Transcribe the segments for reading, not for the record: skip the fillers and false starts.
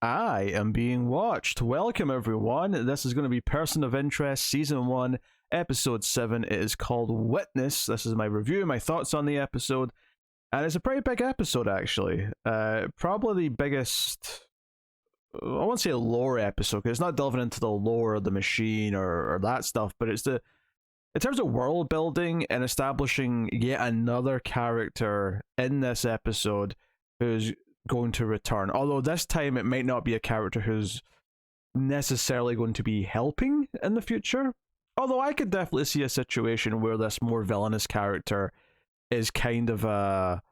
I am being watched. Welcome, everyone. This is going to be Person of Interest, Season 1, Episode 7. It is called Witness. This is my review, my thoughts on the episode. And it's a pretty big episode, actually. Probably the biggest, I won't say lore episode, because it's not delving into the lore of the machine or that stuff, but it's the, in terms of world building and establishing yet another character in this episode who's going to return. Although this time it might not be a character who's necessarily going to be helping in the future. Although I could definitely see a situation where this more villainous character is kind of a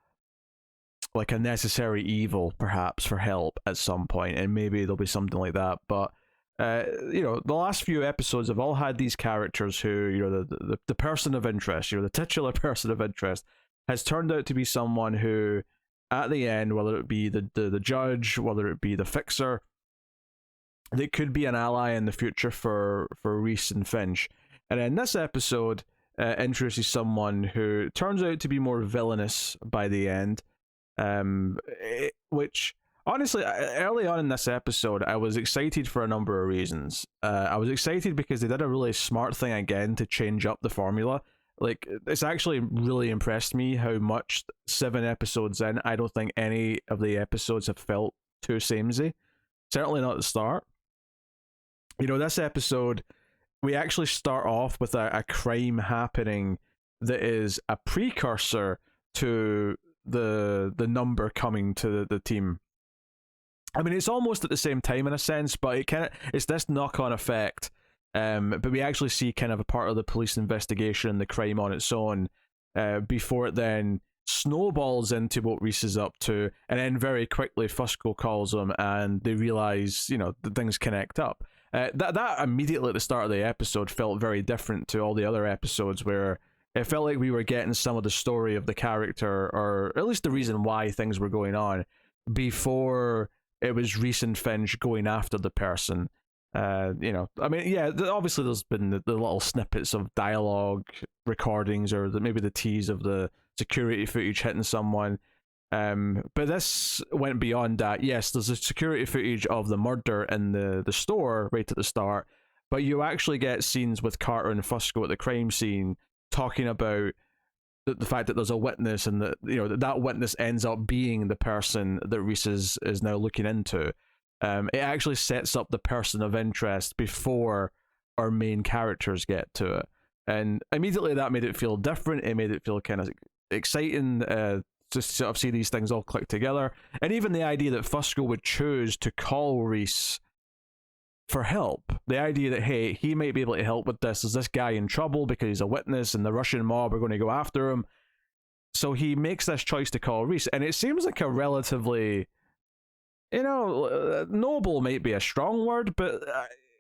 like a necessary evil, perhaps, for help at some point, and maybe there'll be something like that. But the last few episodes have all had these characters who, the person of interest, the titular person of interest, has turned out to be someone who, at the end, whether it be the judge, whether it be the fixer, they could be an ally in the future for Reese and Finch. And in this episode, introduces someone who turns out to be more villainous by the end, which honestly, early on in this episode, I was excited for a number of reasons. I was excited because they did a really smart thing again to change up the formula. Like, it's actually really impressed me how much 7 episodes in, I don't think any of the episodes have felt too samey. Certainly not at the start. This episode, we actually start off with a crime happening that is a precursor to the number coming to the team. I mean, it's almost at the same time in a sense, but it's this knock-on effect. But we actually see kind of a part of the police investigation and the crime on its own before it then snowballs into what Reese is up to, and then very quickly Fusco calls them and they realize, that things connect up. That immediately at the start of the episode felt very different to all the other episodes, where it felt like we were getting some of the story of the character, or at least the reason why things were going on, before it was Reese and Finch going after the person. I mean, yeah, obviously there's been the little snippets of dialogue recordings, or maybe the tease of the security footage hitting someone. But this went beyond that. Yes, there's a security footage of the murder in the store right at the start, but you actually get scenes with Carter and Fusco at the crime scene talking about the fact that there's a witness, and that witness ends up being the person that Reese is now looking into. It actually sets up the person of interest before our main characters get to it, and immediately that made it feel different. It made it feel kind of exciting to sort of see these things all click together, and even the idea that Fusco would choose to call Reese for help. The idea that, hey, he might be able to help with this. Is this guy in trouble because he's a witness and the Russian mob are going to go after him? So he makes this choice to call Reese, and it seems like a relatively, noble might be a strong word, but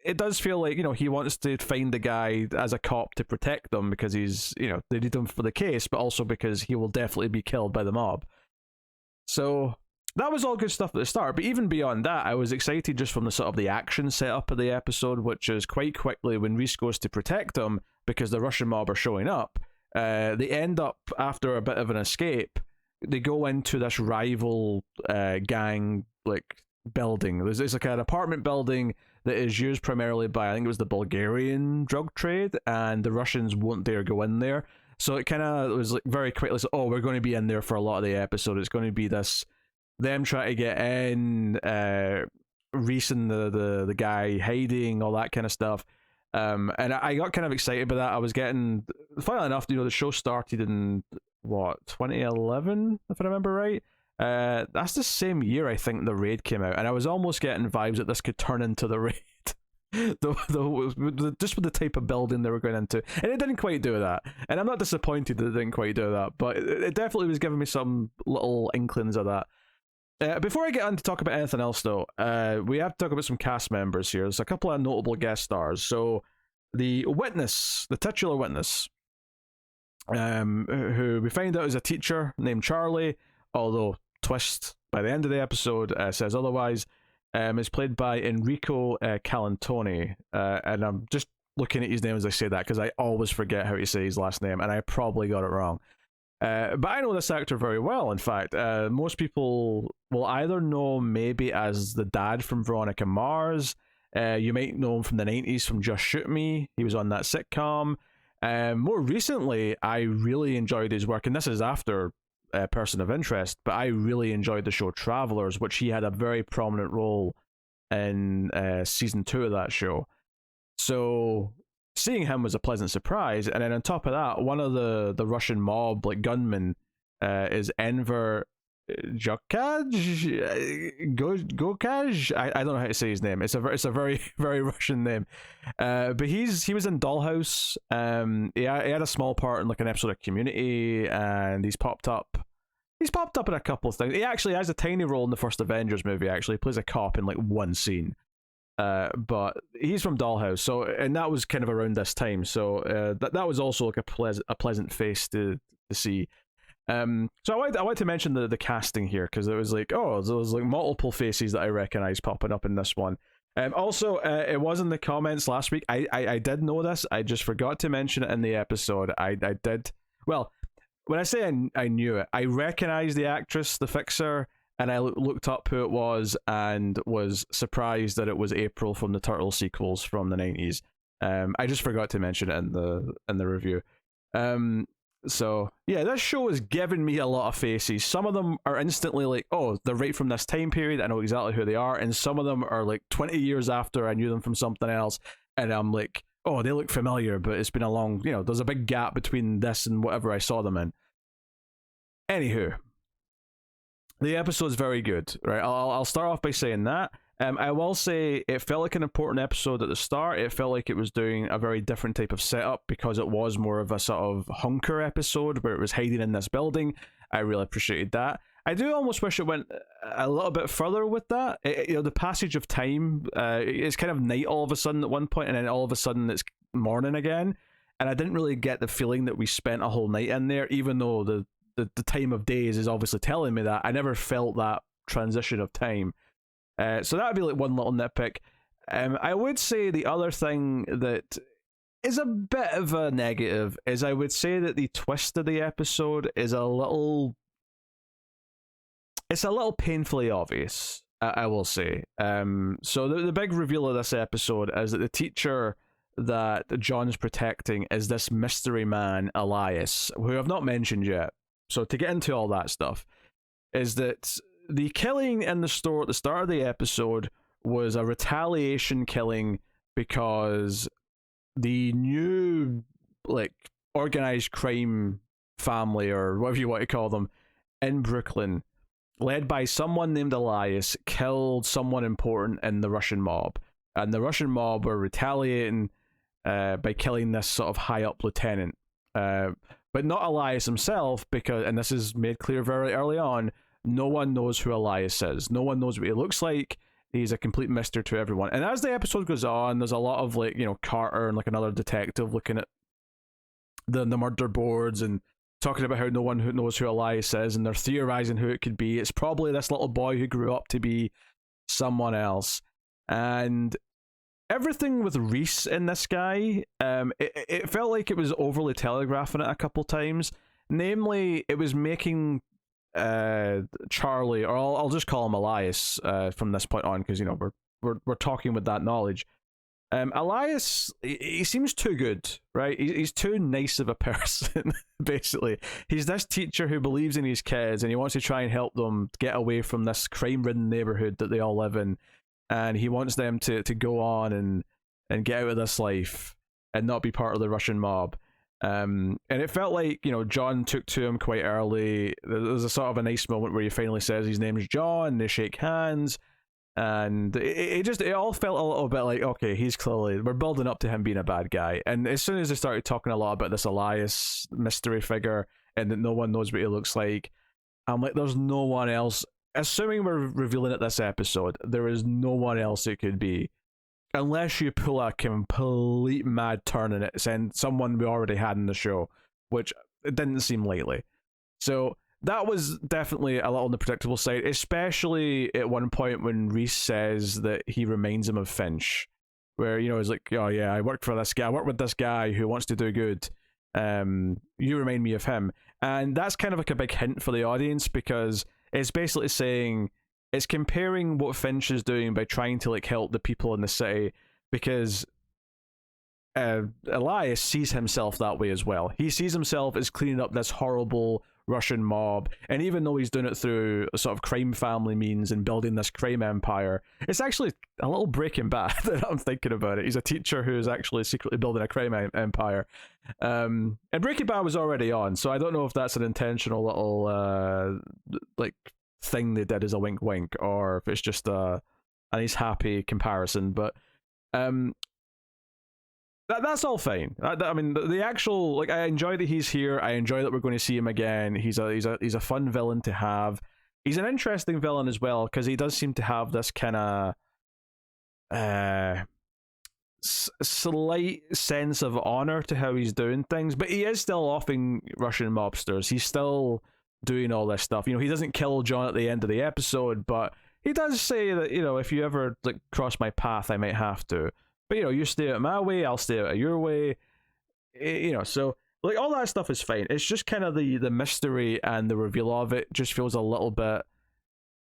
it does feel like, he wants to find the guy as a cop to protect them because he's, they need him for the case, but also because he will definitely be killed by the mob. So that was all good stuff at the start, but even beyond that, I was excited just from the sort of the action setup of the episode, which is quite quickly when Reese goes to protect them because the Russian mob are showing up. They end up, after a bit of an escape, they go into this rival gang like building. There's like an apartment building that is used primarily by, I think it was the Bulgarian drug trade, and the Russians won't dare go in there. So it kind of was like very quickly, so, we're going to be in there for a lot of the episode. It's going to be them trying to get in, Reese and the guy hiding, all that kind of stuff. And I got kind of excited by that. I was getting, funnily enough, the show started in 2011, if I remember right. That's the same year I think the Raid came out, and I was almost getting vibes that this could turn into the Raid. Just with the type of building they were going into, and it didn't quite do that. And I'm not disappointed that it didn't quite do that, but it definitely was giving me some little inklings of that. Before I get on to talk about anything else, though, we have to talk about some cast members here. There's a couple of notable guest stars. So the witness, the titular witness, who we find out is a teacher named Charlie, although twist by the end of the episode says otherwise, is played by Enrico Calantoni. And I'm just looking at his name as I say that because I always forget how to say his last name, and I probably got it wrong. But I know this actor very well. In fact, most people will either know him maybe as the dad from Veronica Mars. You might know him from the 90s from Just Shoot Me. He was on that sitcom. More recently, I really enjoyed his work, and this is after Person of Interest, but I really enjoyed the show Travelers, which he had a very prominent role in season 2 of that show. So seeing him was a pleasant surprise. And then on top of that, one of the Russian mob, like gunmen, is Enver Gokaj. I don't know how to say his name. It's a very very Russian name. But he was in Dollhouse. He had a small part in like an episode of Community, and he's popped up. He's popped up in a couple of things. He actually has a tiny role in the first Avengers movie. Actually, he plays a cop in like one scene. But he's from Dollhouse, so, and that was kind of around this time. So that was also like a pleasant face to see. So I wanted to mention the casting here, because it was like, oh, there was like multiple faces that I recognize popping up in this one. Also, it was in the comments last week. I did know this. I just forgot to mention it in the episode. I did. Well, when I say I knew it, I recognized the actress, the Fixer, and I looked up who it was and was surprised that it was April from the Turtle sequels from the 90s. I just forgot to mention it in the review. So yeah, this show has given me a lot of faces. Some of them are instantly like, oh, they're right from this time period, I know exactly who they are, and some of them are like 20 years after I knew them from something else, and I'm like, oh, they look familiar, but it's been a long, there's a big gap between this and whatever I saw them in. Anywho, the episode's very good, right? I'll start off by saying that. I will say it felt like an important episode at the start. It felt like it was doing a very different type of setup, because it was more of a sort of hunker episode where it was hiding in this building. I really appreciated that. I do almost wish it went a little bit further with that. The passage of time, it's kind of night all of a sudden at one point, and then all of a sudden it's morning again. And I didn't really get the feeling that we spent a whole night in there, even though the time of days is obviously telling me that. I never felt that transition of time. So that would be like one little nitpick. I would say the other thing that is a bit of a negative is I would say that the twist of the episode is it's a little painfully obvious, I will say. So the big reveal of this episode is that the teacher that John's protecting is this mystery man, Elias, who I've not mentioned yet. So to get into all that stuff, is that the killing in the store at the start of the episode was a retaliation killing, because the new, like, organized crime family, or whatever you want to call them, in Brooklyn, led by someone named Elias, killed someone important in the Russian mob. And the Russian mob were retaliating by killing this sort of high-up lieutenant. But not Elias himself, because, and this is made clear very early on, no one knows who Elias is. No one knows what he looks like. He's a complete mystery to everyone. And as the episode goes on, there's a lot of, like, Carter and like another detective looking at the murder boards and talking about how no one who knows who Elias is, and they're theorizing who it could be. It's probably this little boy who grew up to be someone else. And everything with Reese in this guy, it felt like it was overly telegraphing it a couple times. Namely, it was making Charlie, or I'll just call him Elias from this point on, because we're talking with that knowledge. Elias, he seems too good, right? He's too nice of a person. Basically, he's this teacher who believes in his kids, and he wants to try and help them get away from this crime-ridden neighborhood that they all live in, and he wants them to go on and get out of this life and not be part of the Russian mob. And it felt like, John took to him quite early. There's a sort of a nice moment where he finally says his name's John, they shake hands, and it all felt a little bit like, okay, we're building up to him being a bad guy. And as soon as they started talking a lot about this Elias mystery figure and that no one knows what he looks like, I'm like, there's no one else. Assuming we're revealing it this episode, there is no one else it could be. Unless you pull a complete mad turn in it, send someone we already had in the show, which it didn't seem likely. So that was definitely a little on the predictable side, especially at one point when Reese says that he reminds him of Finch, where, he's like, oh yeah, I worked with this guy who wants to do good. You remind me of him. And that's kind of like a big hint for the audience, because it's basically saying, it's comparing what Finch is doing by trying to like help the people in the city, because Elias sees himself that way as well. He sees himself as cleaning up this horrible Russian mob, and even though he's doing it through a sort of crime family means and building this crime empire, it's actually a little Breaking Bad that I'm thinking about it. He's a teacher who's actually secretly building a crime empire. And Breaking Bad was already on, so I don't know if that's an intentional little like thing they did as a wink wink, or if it's just a nice happy comparison. But that's all fine. I mean, the actual, like, I enjoy that he's here. I enjoy that we're going to see him again. He's a fun villain to have. He's an interesting villain as well, because he does seem to have this kind of slight sense of honor to how he's doing things. But he is still offing Russian mobsters. He's still doing all this stuff. You know, he doesn't kill John at the end of the episode, but he does say that, you know, if you ever like cross my path, I might have to. But, you know, you stay out of my way, I'll stay out of your way. You know, so, like, all that stuff is fine. It's just kind of the mystery and the reveal of it just feels a little bit...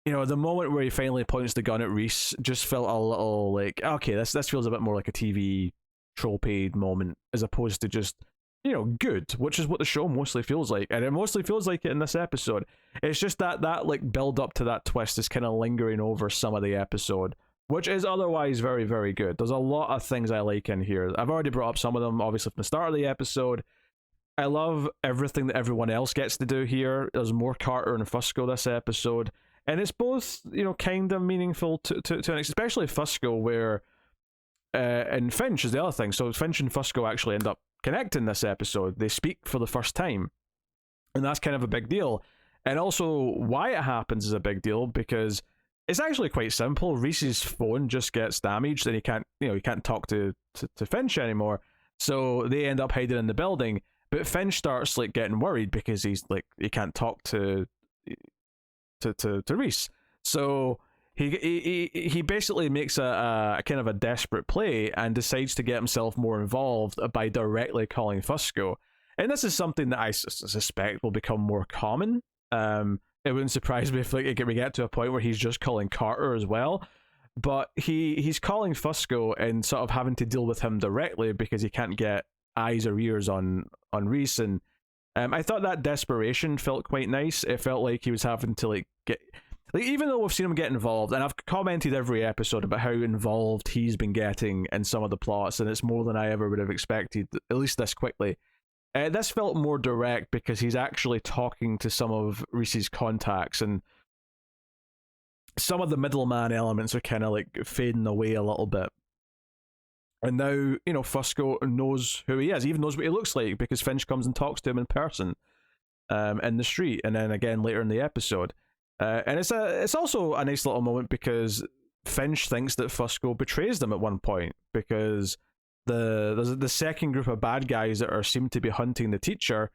You know, the moment where he finally points the gun at Reese just felt a little like, okay, this feels a bit more like a TV troll-paid moment, as opposed to just, you know, good, which is what the show mostly feels like. And it mostly feels like it in this episode. It's just that like, build-up to that twist is kind of lingering over some of the episode, which is otherwise very, very good. There's a lot of things I like in here. I've already brought up some of them, obviously, from the start of the episode. I love everything that everyone else gets to do here. There's more Carter and Fusco this episode. And it's both, you know, kind of meaningful to especially Fusco, where... and Finch is the other thing. So Finch and Fusco actually end up connecting this episode. They speak for the first time. And that's kind of a big deal. And also, why it happens is a big deal, because... It's actually quite simple. Reese's phone just gets damaged, and he can't talk to Finch anymore. So they end up hiding in the building. But Finch starts like getting worried because he's like he can't talk to Reese. So he basically makes a kind of a desperate play and decides to get himself more involved by directly calling Fusco. And this is something that I suspect will become more common. It wouldn't surprise me if like we get to a point where he's just calling Carter as well. But he's calling Fusco and sort of having to deal with him directly because he can't get eyes or ears on Reese. And I thought that desperation felt quite nice. It felt like he was having to like get... Like, even though we've seen him get involved, and I've commented every episode about how involved he's been getting in some of the plots, and it's more than I ever would have expected, at least this quickly. This felt more direct because he's actually talking to some of Reese's contacts, and some of the middleman elements are kind of like fading away a little bit. And now, you know, Fusco knows who he is, even knows what he looks like, because Finch comes and talks to him in person in the street, and then again later in the episode. And it's also a nice little moment because Finch thinks that Fusco betrays them at one point, because there's the second group of bad guys that seem to be hunting the teacher,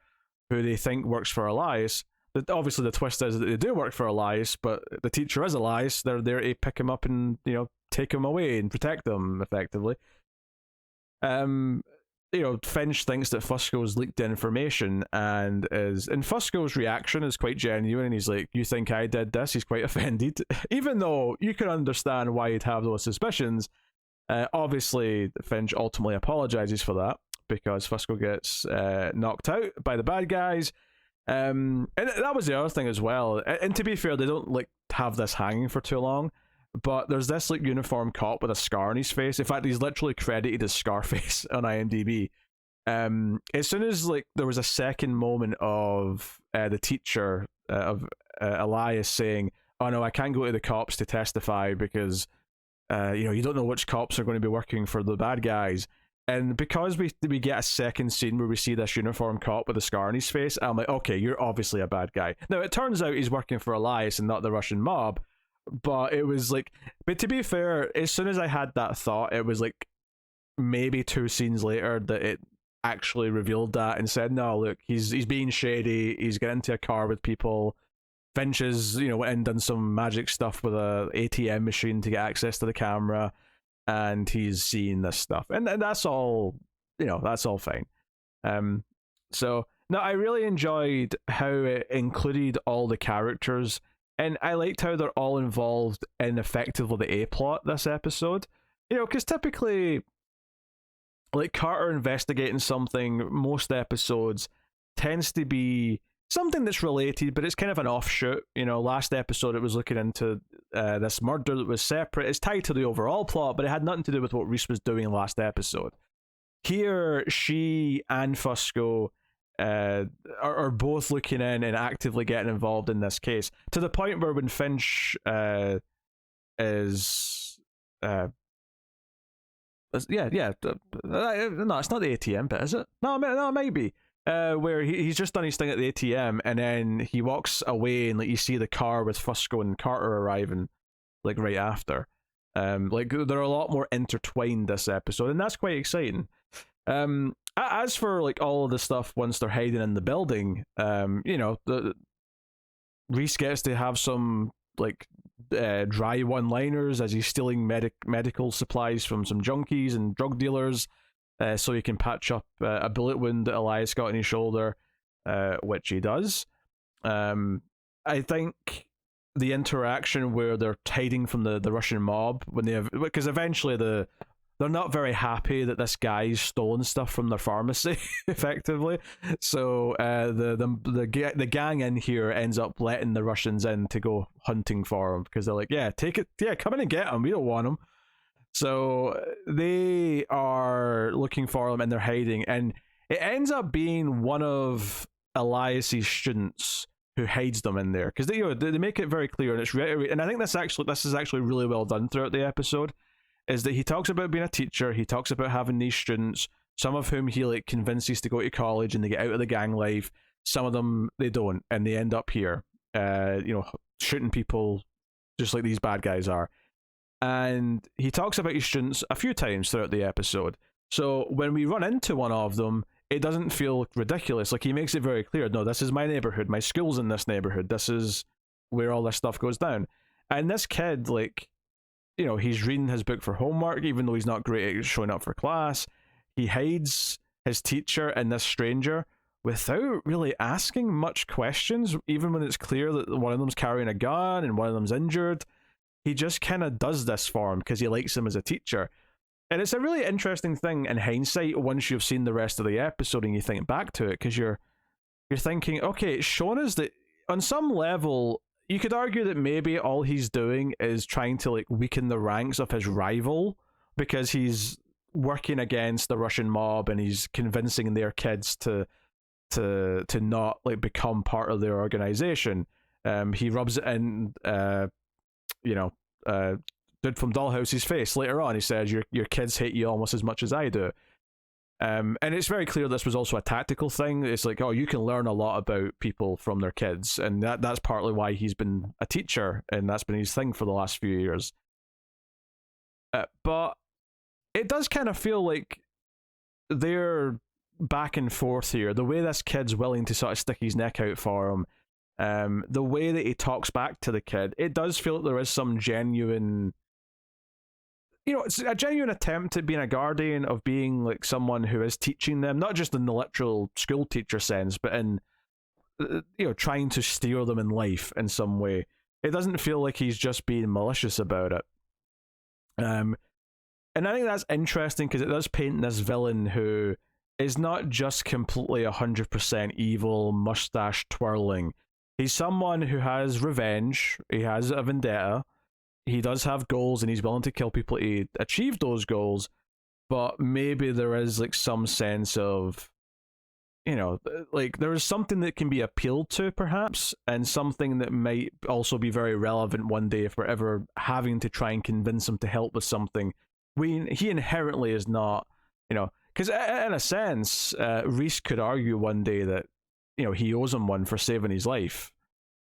who they think works for Elias. Obviously, the twist is that they do work for Elias, but the teacher is Elias. They're there to pick him up and, you know, take him away and protect them effectively. You know, Finch thinks that Fusco's leaked information, and Fusco's reaction is quite genuine, and he's like, "You think I did this?" He's quite offended, even though you can understand why he'd have those suspicions. Obviously, Finch ultimately apologizes for that because Fusco gets knocked out by the bad guys. And that was the other thing as well. And to be fair, they don't like have this hanging for too long. But there's this like uniformed cop with a scar on his face. In fact, he's literally credited as Scarface on IMDb. As soon as like there was a second moment of the teacher of Elias saying, "Oh no, I can't go to the cops to testify because you know, you don't know which cops are going to be working for the bad guys." And because we get a second scene where we see this uniformed cop with a scar on his face, I'm like, okay, you're obviously a bad guy. Now it turns out he's working for Elias and not the Russian mob. But it was like, but to be fair, as soon as I had that thought, it was like maybe 2 scenes later that it actually revealed that and said, no, look, he's being shady, he's getting into a car with people. Finch has, you know, went and done some magic stuff with a ATM machine to get access to the camera, and he's seeing this stuff. And that's all, you know, that's all fine. So no, I really enjoyed how it included all the characters, and I liked how they're all involved in effectively the A plot this episode. Because typically, like Carter investigating something, most episodes tends to be something that's related, but it's kind of an offshoot. Last episode it was looking into this murder that was separate. It's tied to the overall plot, but it had nothing to do with what Reese was doing last episode. Here, she and Fusco are both looking in and actively getting involved in this case, to the point where when Finch is no, it's not the ATM bit, is it? No, it might be. Where he's just done his thing at the ATM, and then he walks away, and like you see the car with Fusco and Carter arriving, like right after. Like they're a lot more intertwined this episode, and that's quite exciting. As for like all of the stuff once they're hiding in the building, the Reese gets to have some like dry one-liners as he's stealing medical supplies from some junkies and drug dealers, so he can patch up a bullet wound that Elias got in his shoulder, which he does. I think the interaction where they're hiding from the Russian mob when they have, because eventually they're not very happy that this guy's stolen stuff from their pharmacy, effectively. So the gang in here ends up letting the Russians in to go hunting for him, because they're like, come in and get him. We don't want him. So they are looking for him and they're hiding, and it ends up being one of Elias's students who hides them in there, because they make it very clear, and it's and I think this is actually really well done throughout the episode. Is that he talks about being a teacher, he talks about having these students, some of whom he like convinces to go to college and they get out of the gang life, some of them they don't, and they end up here, shooting people just like these bad guys are. And he talks about his students a few times throughout the episode. So when we run into one of them, it doesn't feel ridiculous. Like, he makes it very clear, no, this is my neighborhood, my school's in this neighborhood, this is where all this stuff goes down. And this kid, like, he's reading his book for homework, even though he's not great at showing up for class. He hides his teacher and this stranger without really asking much questions, even when it's clear that one of them's carrying a gun and one of them's injured. He just kind of does this for him because he likes him as a teacher. And it's a really interesting thing in hindsight once you've seen the rest of the episode and you think back to it, because you're thinking, okay, it's shown us that on some level, you could argue that maybe all he's doing is trying to like weaken the ranks of his rival, because he's working against the Russian mob and he's convincing their kids to not like become part of their organization. He rubs it in, dude from Dollhouse's face later on. He says, your kids hate you almost as much as I do. And it's very clear this was also a tactical thing. It's like, oh, you can learn a lot about people from their kids, and that's partly why he's been a teacher, and that's been his thing for the last few years. But it does kind of feel like they're back and forth here. The way this kid's willing to sort of stick his neck out for him, the way that he talks back to the kid, it does feel like there is some genuine, it's a genuine attempt at being a guardian, of being like someone who is teaching them, not just in the literal school teacher sense, but in, trying to steer them in life in some way. It doesn't feel like he's just being malicious about it. And I think that's interesting, because it does paint this villain who is not just completely 100% evil, mustache twirling. He's someone who has revenge, he has a vendetta, he does have goals, and he's willing to kill people to achieve those goals, but maybe there is like some sense of, like there is something that can be appealed to perhaps, and something that might also be very relevant one day if we're ever having to try and convince him to help with something. He inherently is not, because in a sense, Reese could argue one day that, he owes him one for saving his life,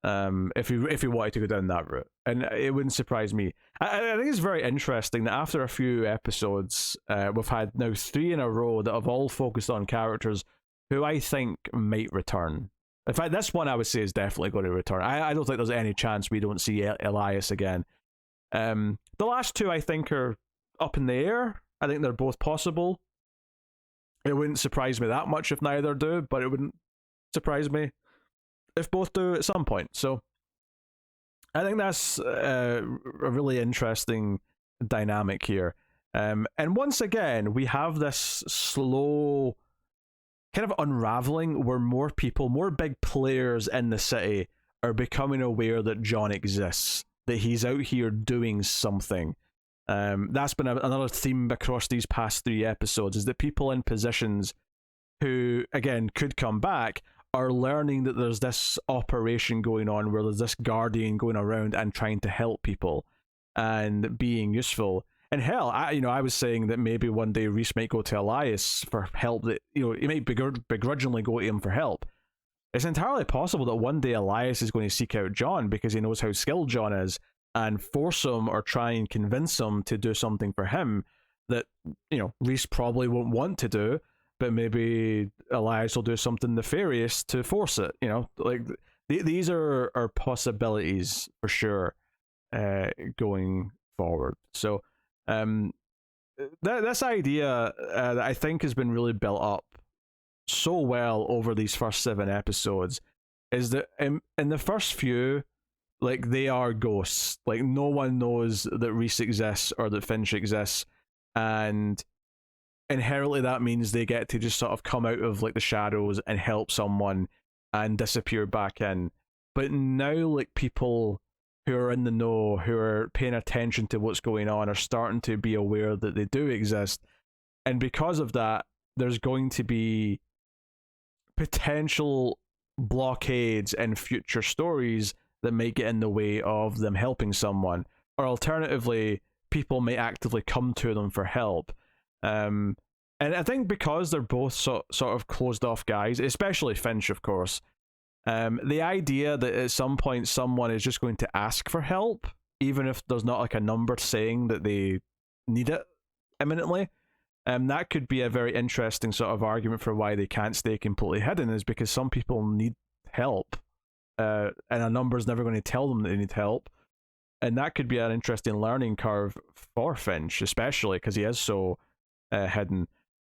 if he wanted to go down that route, and it wouldn't surprise me. I think it's very interesting that after a few episodes, we've had now 3 in a row that have all focused on characters who I think might return. In fact, this one I would say is definitely going to return. I don't think there's any chance we don't see Elias again. The last 2 I think are up in the air. I think they're both possible. It wouldn't surprise me that much if neither do, but it wouldn't surprise me if both do at some point. So I think that's a really interesting dynamic here. And once again, we have this slow kind of unraveling where more people, more big players in the city are becoming aware that John exists, that he's out here doing something. That's been another theme across these past 3 episodes, is that people in positions who, again, could come back are learning that there's this operation going on where there's this guardian going around and trying to help people and being useful. And hell, I was saying that maybe one day Reese might go to Elias for help. That he might begrudgingly go to him for help. It's entirely possible that one day Elias is going to seek out John because he knows how skilled John is and force him or try and convince him to do something for him that Reese probably won't want to do, but maybe Elias will do something nefarious to force it. Like these are possibilities for sure going forward. So this idea that I think has been really built up so well over these first 7 episodes is that in the first few, like, they are ghosts. Like, no one knows that Reese exists or that Finch exists, and inherently that means they get to just sort of come out of like the shadows and help someone and disappear back in. But now, like, people who are in the know, who are paying attention to what's going on, are starting to be aware that they do exist. And because of that, there's going to be potential blockades in future stories that might get in the way of them helping someone. Or alternatively, people may actively come to them for help. And I think because they're both sort of closed off guys, especially Finch, of course, the idea that at some point someone is just going to ask for help, even if there's not like a number saying that they need it imminently, that could be a very interesting sort of argument for why they can't stay completely hidden, is because some people need help, and a number's never going to tell them that they need help. And that could be an interesting learning curve for Finch, especially because he is so hidden.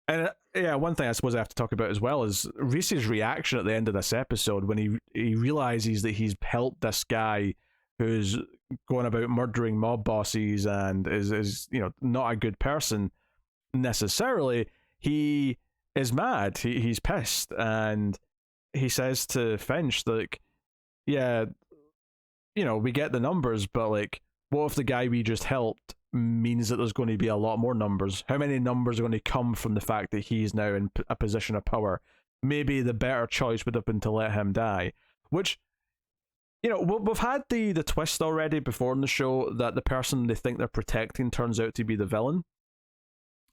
And yeah, one thing I suppose I have to talk about as well is Reese's reaction at the end of this episode when he realizes that he's helped this guy who's going about murdering mob bosses and is not a good person necessarily. He is mad. He's pissed, and he says to Finch, like, yeah, we get the numbers, but like, what if the guy we just helped means that there's going to be a lot more numbers? How many numbers are going to come from the fact that he's now in a position of power? Maybe the better choice would have been to let him die. Which, we've had the twist already before in the show that the person they think they're protecting turns out to be the villain.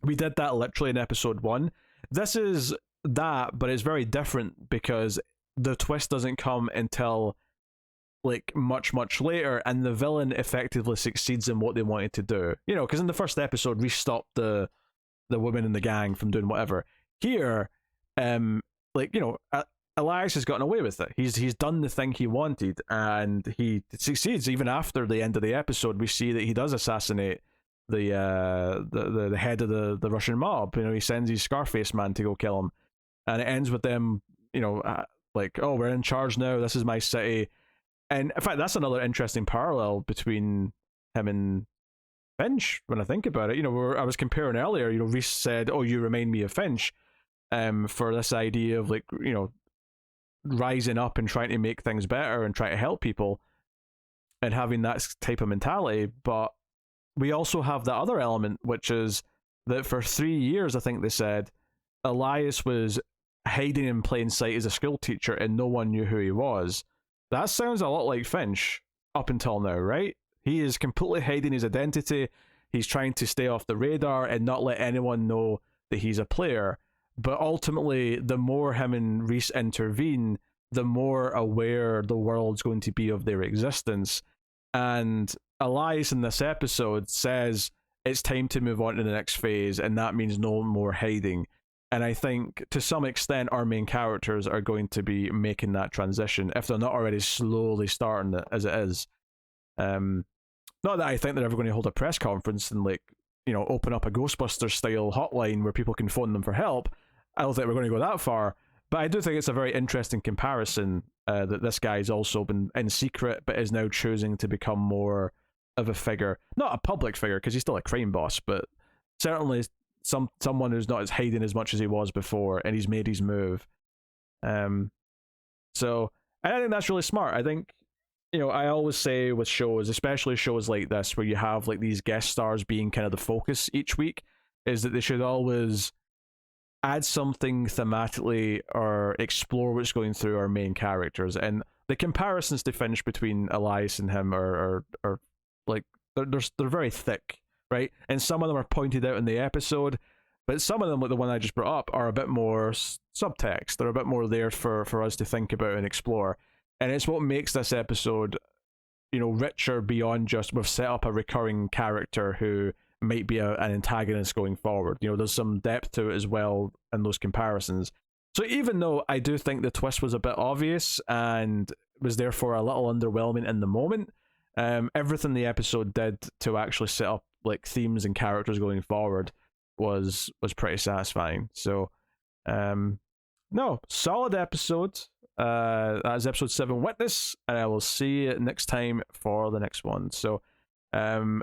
We did that literally in episode 1. This is that, but it's very different because the twist doesn't come until like much later, and the villain effectively succeeds in what they wanted to do. Because in the first episode, Reese stopped the women in the gang from doing whatever. Here, Elias has gotten away with it. He's done the thing he wanted, and he succeeds. Even after the end of the episode, we see that he does assassinate the head of the Russian mob. He sends his Scarface man to go kill him, and it ends with them, like, oh, we're in charge now. This is my city. And in fact, that's another interesting parallel between him and Finch when I think about it. I was comparing earlier. Reese said, "Oh, you remind me of Finch," for this idea of like, rising up and trying to make things better and try to help people and having that type of mentality. But we also have the other element, which is that for 3 years, I think they said, Elias was hiding in plain sight as a school teacher and no one knew who he was. That sounds a lot like Finch up until now, right? He is completely hiding his identity. He's trying to stay off the radar and not let anyone know that he's a player. But ultimately, the more him and Reese intervene, the more aware the world's going to be of their existence. And Elias in this episode says it's time to move on to the next phase, and that means no more hiding. And I think to some extent our main characters are going to be making that transition, if they're not already slowly starting it as it is. Not that I think they're ever going to hold a press conference and open up a Ghostbusters style hotline where people can phone them for help. I don't think we're going to go that far, but I do think it's a very interesting comparison that this guy's also been in secret, but is now choosing to become more of a figure, not a public figure because he's still a crime boss, but certainly someone who's not as hiding as much as he was before, and he's made his move. So I think that's really smart. I think, I always say with shows, especially shows like this, where you have like these guest stars being kind of the focus each week, is that they should always add something thematically or explore what's going through our main characters. And the comparisons to Finch between Elias and him are like they're very thick, right? And some of them are pointed out in the episode, but some of them, like the one I just brought up, are a bit more subtext. They're a bit more there for us to think about and explore. And it's what makes this episode, richer beyond just we've set up a recurring character who might be an antagonist going forward. There's some depth to it as well in those comparisons. So even though I do think the twist was a bit obvious and was therefore a little underwhelming in the moment, everything the episode did to actually set up like themes and characters going forward was pretty satisfying. So no, solid episode. That's episode 7, Witness, and I will see you next time for the next one. So let me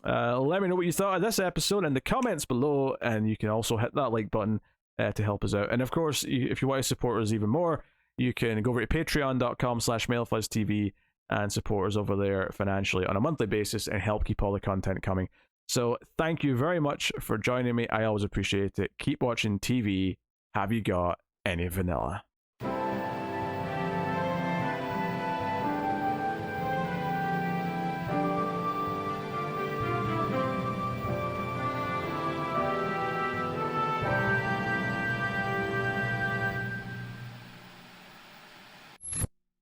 know what you thought of this episode in the comments below, and you can also hit that like button to help us out. And of course, if you want to support us even more, you can go over to patreon.com/MailFuzzTV and support us over there financially on a monthly basis and help keep all the content coming. So thank you very much for joining me. I always appreciate it. Keep watching TV. Have you got any vanilla?